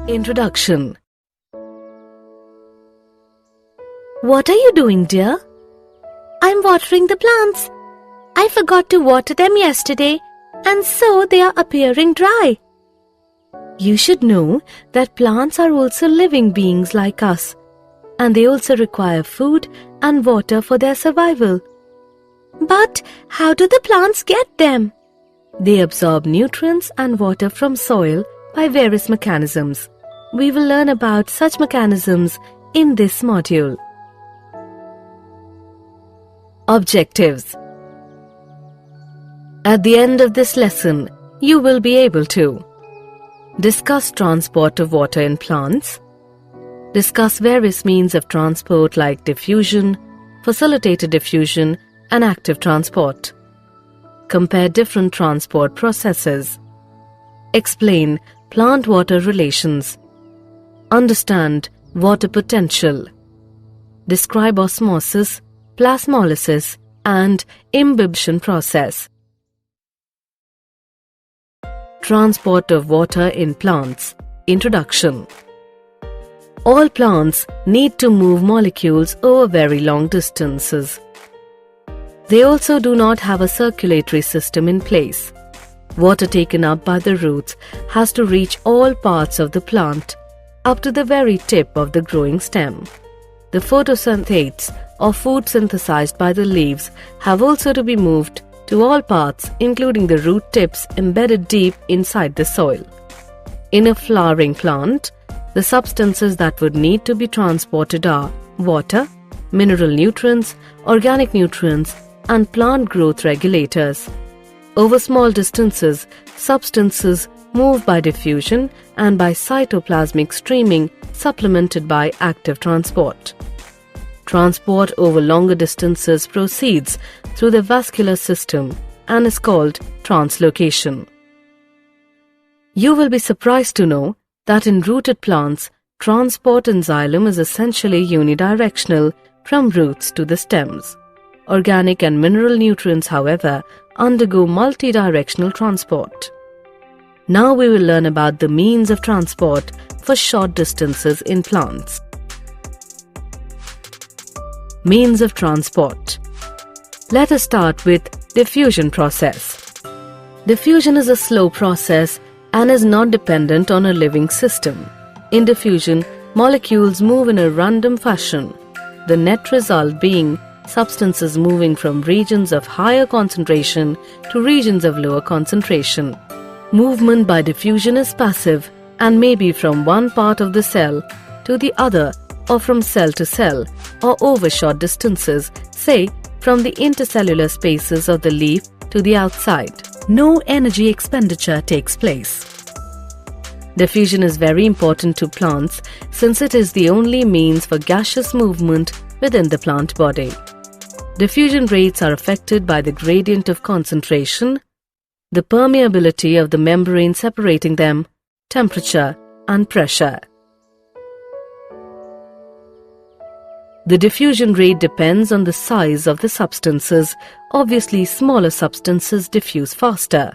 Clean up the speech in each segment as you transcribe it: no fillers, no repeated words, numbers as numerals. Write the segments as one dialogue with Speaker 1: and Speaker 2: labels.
Speaker 1: Introduction. What are you doing, dear?
Speaker 2: I'm watering the plants. I forgot to water them yesterday, and so they are appearing dry.
Speaker 1: You should know that plants are also living beings like us, and they also require food and water for their survival.
Speaker 2: But how do the plants get them?
Speaker 1: They absorb nutrients and water from soil by various mechanisms. We will learn about such mechanisms in this module. Objectives. At the end of this lesson, you will be able to discuss transport of water in plants, discuss various means of transport like diffusion, facilitated diffusion, and active transport, compare different transport processes, explain plant-water relations, understand water potential, describe osmosis, plasmolysis, and imbibition process. Transport of water in plants. Introduction. All plants need to move molecules over very long distances. They also do not have a circulatory system in place. Water taken up by the roots has to reach all parts of the plant, up to the very tip of the growing stem. The photosynthetes, or food synthesized by the leaves, have also to be moved to all parts, including the root tips embedded deep inside the soil. In a flowering plant, the substances that would need to be transported are water, mineral nutrients, organic nutrients, and plant growth regulators. Over small distances, substances move by diffusion and by cytoplasmic streaming, supplemented by active transport. Transport over longer distances proceeds through the vascular system and is called translocation. You will be surprised to know that in rooted plants, transport in xylem is essentially unidirectional from roots to the stems. Organic and mineral nutrients, however, undergo multidirectional transport. Now we will learn about the means of transport for short distances in plants. Means of transport. Let us start with diffusion process. Diffusion is a slow process and is not dependent on a living system. In diffusion, molecules move in a random fashion, the net result being substances moving from regions of higher concentration to regions of lower concentration. Movement by diffusion is passive and may be from one part of the cell to the other, or from cell to cell, or over short distances, say from the intercellular spaces of the leaf to the outside. No energy expenditure takes place. Diffusion is very important to plants since it is the only means for gaseous movement within the plant body. Diffusion rates are affected by the gradient of concentration, the permeability of the membrane separating them, temperature, and pressure. The diffusion rate depends on the size of the substances. Obviously, smaller substances diffuse faster.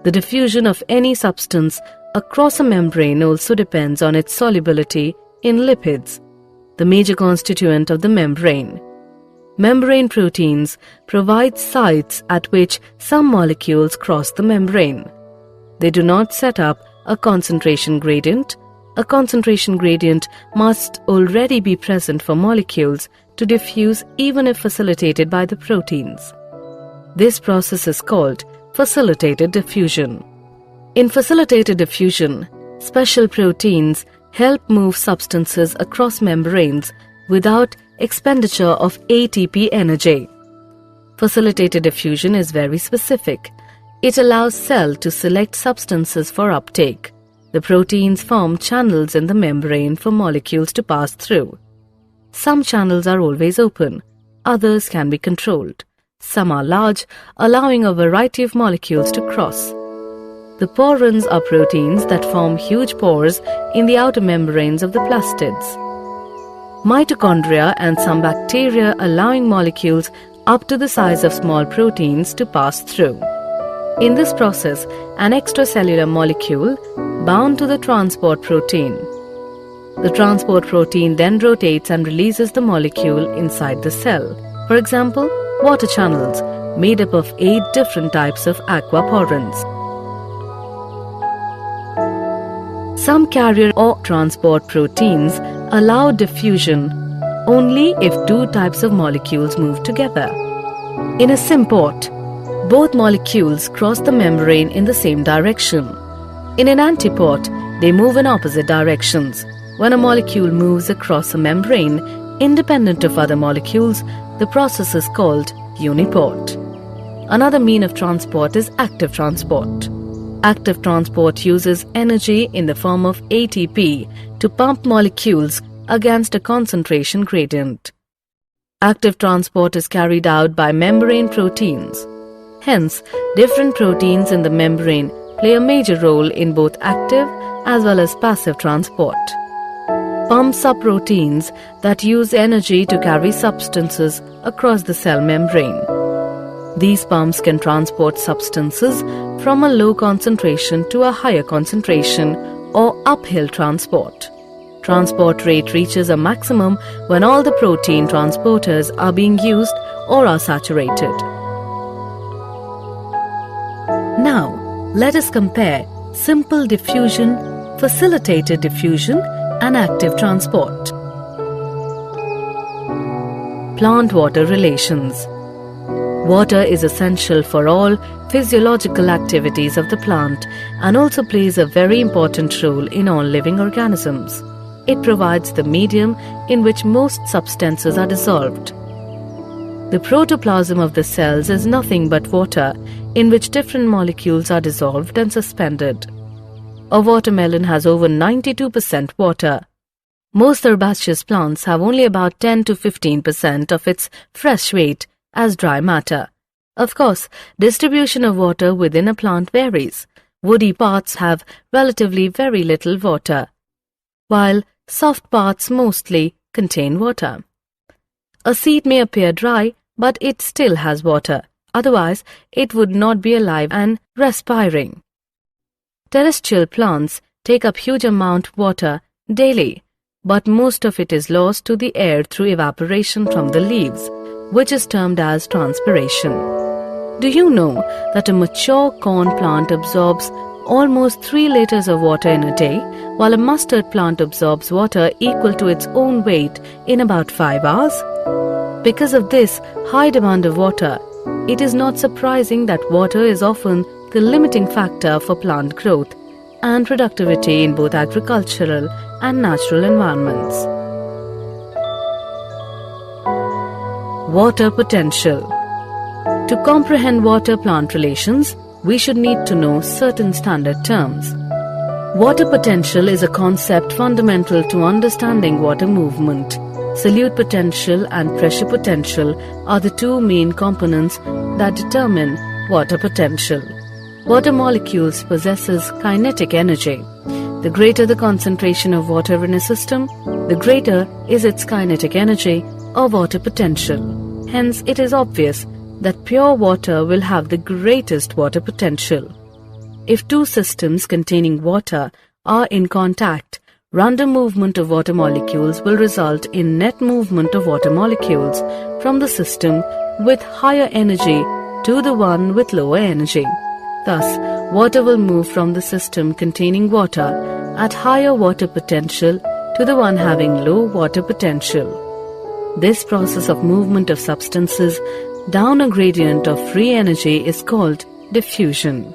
Speaker 1: The diffusion of any substance across a membrane also depends on its solubility in lipids, the major constituent of the membrane. Membrane proteins provide sites at which some molecules cross the membrane. They do not set up a concentration gradient. A concentration gradient must already be present for molecules to diffuse even if facilitated by the proteins. This process is called facilitated diffusion. In facilitated diffusion, special proteins help move substances across membranes without expenditure of ATP energy. Facilitated diffusion is very specific. It allows cell to select substances for uptake. The proteins form channels in the membrane for molecules to pass through. Some channels are always open, others can be controlled. Some are large, allowing a variety of molecules to cross. The porins are proteins that form huge pores in the outer membranes of the plastids. Mitochondria and some bacteria allowing molecules up to the size of small proteins to pass through. In this process, an extracellular molecule bound to the transport protein. The transport protein then rotates and releases the molecule inside the cell. For example, water channels made up of 8 different types of aquaporins. Some carrier or transport proteins allow diffusion only if 2 types of molecules move together. In a symport, both molecules cross the membrane in the same direction. In an antiport, they move in opposite directions. When a molecule moves across a membrane, independent of other molecules, the process is called uniport. Another mean of transport is active transport. Active transport uses energy in the form of ATP to pump molecules against a concentration gradient. Active transport is carried out by membrane proteins. Hence, different proteins in the membrane play a major role in both active as well as passive transport. Pump subproteins that use energy to carry substances across the cell membrane. These pumps can transport substances from a low concentration to a higher concentration or uphill transport. Transport rate reaches a maximum when all the protein transporters are being used or are saturated. Now, let us compare simple diffusion, facilitated diffusion, and active transport. Plant-water relations. Water is essential for all physiological activities of the plant and also plays a very important role in all living organisms. It provides the medium in which most substances are dissolved. The protoplasm of the cells is nothing but water in which different molecules are dissolved and suspended. A watermelon has over 92% water. Most herbaceous plants have only about 10 to 15% of its fresh weight as dry matter. Of course, distribution of water within a plant varies. Woody parts have relatively very little water, while soft parts mostly contain water. A seed may appear dry, but it still has water. Otherwise, it would not be alive and respiring. Terrestrial plants take up huge amount of water daily, but most of it is lost to the air through evaporation from the leaves, which is termed as transpiration. Do you know that a mature corn plant absorbs almost 3 liters of water in a day, while a mustard plant absorbs water equal to its own weight in about 5 hours? Because of this high demand of water, it is not surprising that water is often the limiting factor for plant growth and productivity in both agricultural and natural environments. Water potential. To comprehend water-plant relations, we should need to know certain standard terms. Water potential is a concept fundamental to understanding water movement. Solute potential and pressure potential are the 2 main components that determine water potential. Water molecules possesses kinetic energy. The greater the concentration of water in a system, the greater is its kinetic energy or water potential. Hence, it is obvious that pure water will have the greatest water potential. If 2 systems containing water are in contact, random movement of water molecules will result in net movement of water molecules from the system with higher energy to the one with lower energy. Thus, water will move from the system containing water at higher water potential to the one having low water potential. This process of movement of substances down a gradient of free energy is called diffusion.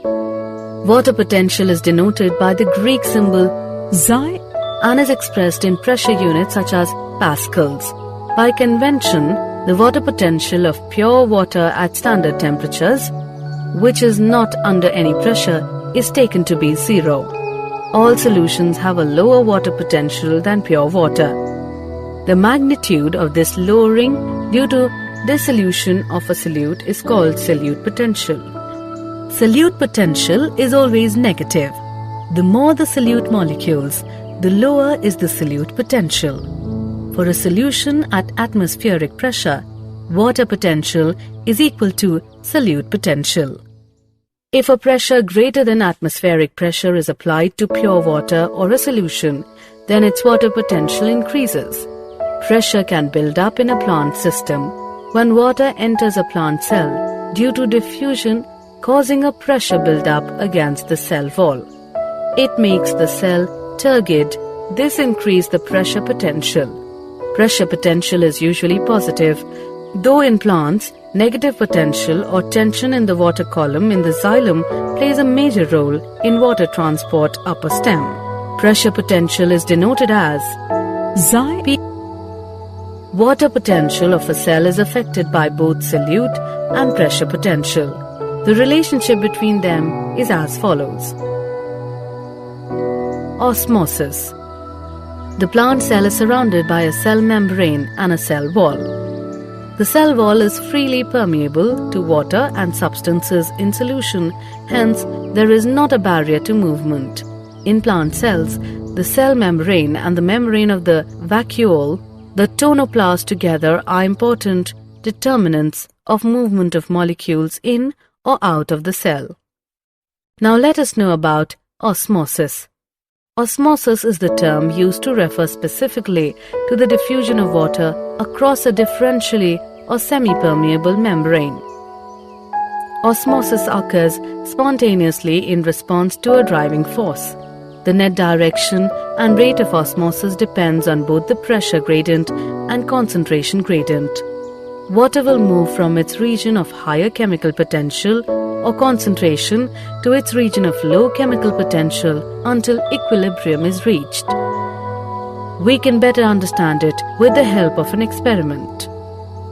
Speaker 1: Water potential is denoted by the Greek symbol xi and is expressed in pressure units such as pascals. By convention, the water potential of pure water at standard temperatures, which is not under any pressure, is taken to be 0. All solutions have a lower water potential than pure water. The magnitude of this lowering due to dissolution of a solute is called solute potential. Solute potential is always negative. The more the solute molecules, the lower is the solute potential. For a solution at atmospheric pressure, water potential is equal to solute potential. If a pressure greater than atmospheric pressure is applied to pure water or a solution, then its water potential increases. Pressure can build up in a plant system when water enters a plant cell due to diffusion, causing a pressure build-up against the cell wall. It makes the cell turgid. This increases the pressure potential. Pressure potential is usually positive, though in plants, negative potential or tension in the water column in the xylem plays a major role in water transport up a stem. Pressure potential is denoted as Xi. Water potential of a cell is affected by both solute and pressure potential. The relationship between them is as follows. Osmosis. The plant cell is surrounded by a cell membrane and a cell wall. The cell wall is freely permeable to water and substances in solution, hence there is not a barrier to movement. In plant cells, the cell membrane and the membrane of the vacuole, the tonoplast together are important determinants of movement of molecules in or out of the cell. Now let us know about osmosis. Osmosis is the term used to refer specifically to the diffusion of water across a differentially or semi-permeable membrane. Osmosis occurs spontaneously in response to a driving force. The net direction and rate of osmosis depends on both the pressure gradient and concentration gradient. Water will move from its region of higher chemical potential or concentration to its region of low chemical potential until equilibrium is reached. We can better understand it with the help of an experiment.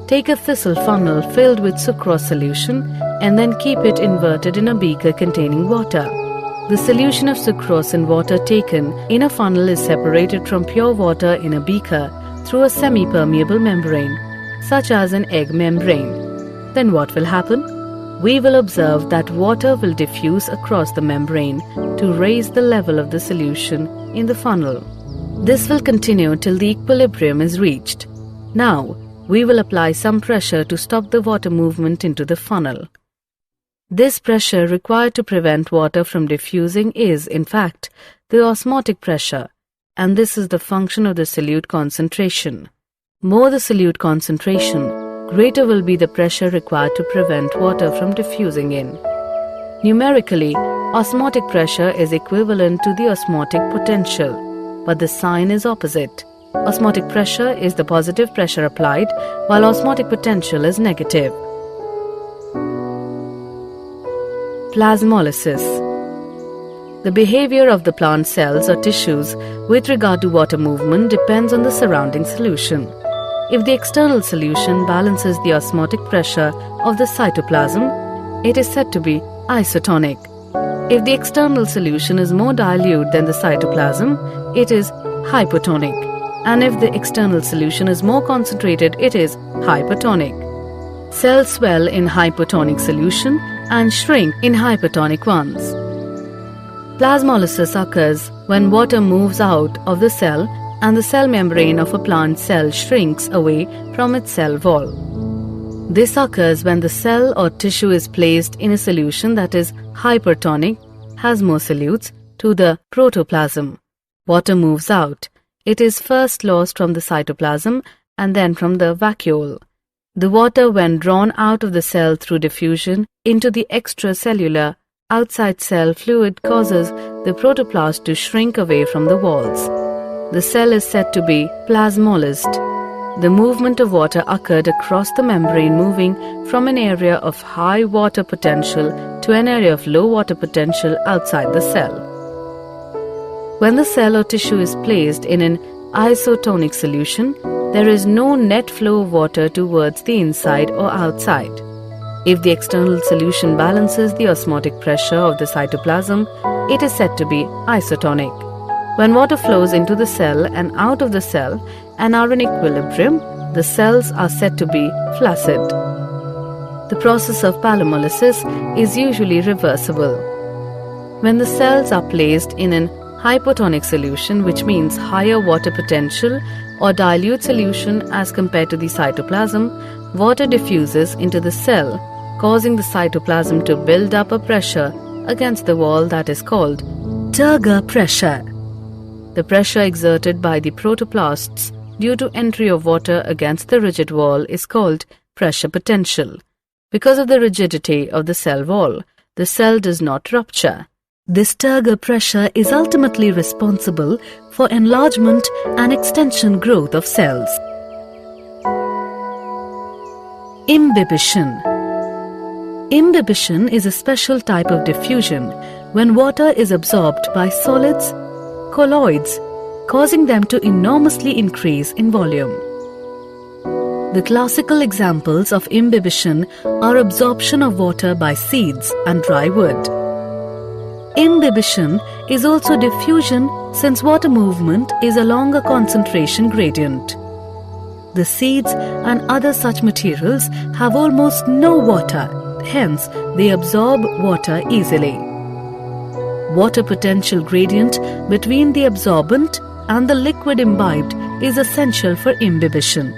Speaker 1: Take a thistle funnel filled with sucrose solution and then keep it inverted in a beaker containing water. The solution of sucrose in water taken in a funnel is separated from pure water in a beaker through a semi-permeable membrane, such as an egg membrane. Then what will happen? We will observe that water will diffuse across the membrane to raise the level of the solution in the funnel. This will continue till the equilibrium is reached. Now, we will apply some pressure to stop the water movement into the funnel. This pressure required to prevent water from diffusing is, in fact, the osmotic pressure, and this is the function of the solute concentration. More the solute concentration, greater will be the pressure required to prevent water from diffusing in. Numerically, osmotic pressure is equivalent to the osmotic potential, but the sign is opposite. Osmotic pressure is the positive pressure applied, while osmotic potential is negative. Plasmolysis. The behavior of the plant cells or tissues with regard to water movement depends on the surrounding solution. If the external solution balances the osmotic pressure of the cytoplasm, it is said to be isotonic. If the external solution is more dilute than the cytoplasm, it is hypotonic. And if the external solution is more concentrated, it is hypertonic. Cells swell in hypotonic solution and shrink in hypertonic ones. Plasmolysis occurs when water moves out of the cell and the cell membrane of a plant cell shrinks away from its cell wall. This occurs when the cell or tissue is placed in a solution that is hypertonic, has more solutes, to the protoplasm. Water moves out. It is first lost from the cytoplasm and then from the vacuole. The water, when drawn out of the cell through diffusion into the extracellular outside cell fluid, causes the protoplast to shrink away from the walls. The cell is said to be plasmolysed. The movement of water occurred across the membrane, moving from an area of high water potential to an area of low water potential outside the cell. When the cell or tissue is placed in an isotonic solution, there is no net flow of water towards the inside or outside. If the external solution balances the osmotic pressure of the cytoplasm, it is said to be isotonic. When water flows into the cell and out of the cell and are in equilibrium, the cells are said to be flaccid. The process of plasmolysis is usually reversible. When the cells are placed in an hypotonic solution, which means higher water potential or dilute solution as compared to the cytoplasm, water diffuses into the cell causing the cytoplasm to build up a pressure against the wall that is called turgor pressure. The pressure exerted by the protoplasts due to entry of water against the rigid wall is called pressure potential. Because of the rigidity of the cell wall, the cell does not rupture. This turgor pressure is ultimately responsible for enlargement and extension growth of cells. Imbibition. Imbibition is a special type of diffusion when water is absorbed by solids, colloids, causing them to enormously increase in volume. The classical examples of imbibition are absorption of water by seeds and dry wood. Imbibition is also diffusion since water movement is along a concentration gradient. The seeds and other such materials have almost no water, hence they absorb water easily. Water potential gradient between the absorbent and the liquid imbibed is essential for imbibition.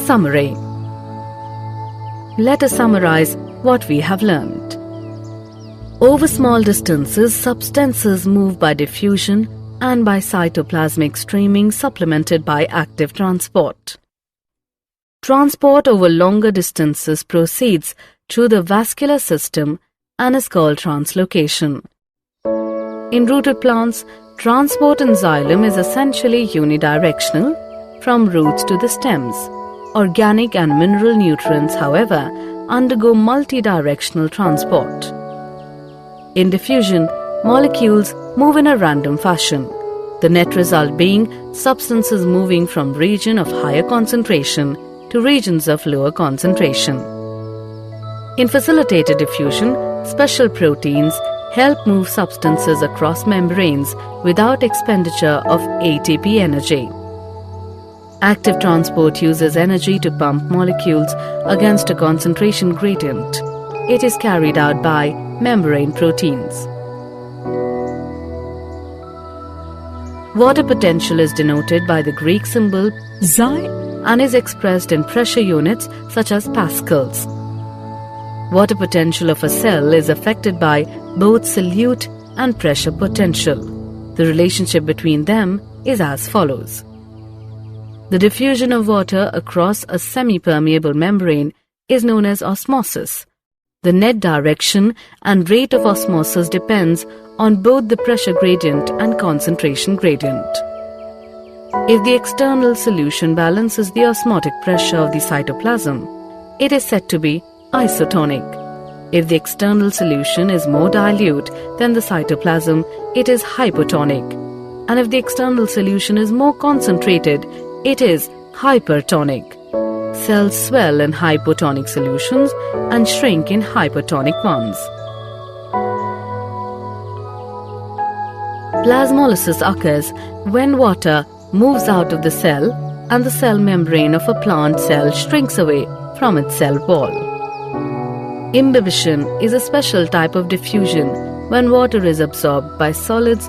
Speaker 1: Summary. Let us summarize what we have learned. Over small distances, substances move by diffusion and by cytoplasmic streaming supplemented by active transport. Transport over longer distances proceeds through the vascular system and is called translocation. In rooted plants, transport in xylem is essentially unidirectional from roots to the stems. Organic and mineral nutrients, however, undergo multidirectional transport. In diffusion, molecules move in a random fashion, the net result being substances moving from region of higher concentration to regions of lower concentration. In facilitated diffusion, special proteins help move substances across membranes without expenditure of ATP energy. Active transport uses energy to pump molecules against a concentration gradient. It is carried out by membrane proteins. Water potential is denoted by the Greek symbol xi and is expressed in pressure units such as pascals. Water potential of a cell is affected by both solute and pressure potential. The relationship between them is as follows. The diffusion of water across a semi-permeable membrane is known as osmosis. The net direction and rate of osmosis depends on both the pressure gradient and concentration gradient. If the external solution balances the osmotic pressure of the cytoplasm, it is said to be isotonic. If the external solution is more dilute than the cytoplasm, it is hypotonic. And if the external solution is more concentrated, it is hypertonic. Cells swell in hypotonic solutions and shrink in hypertonic ones. Plasmolysis occurs when water moves out of the cell and the cell membrane of a plant cell shrinks away from its cell wall. Imbibition is a special type of diffusion when water is absorbed by solids,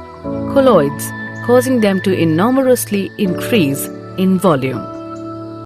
Speaker 1: colloids, causing them to enormously increase in volume.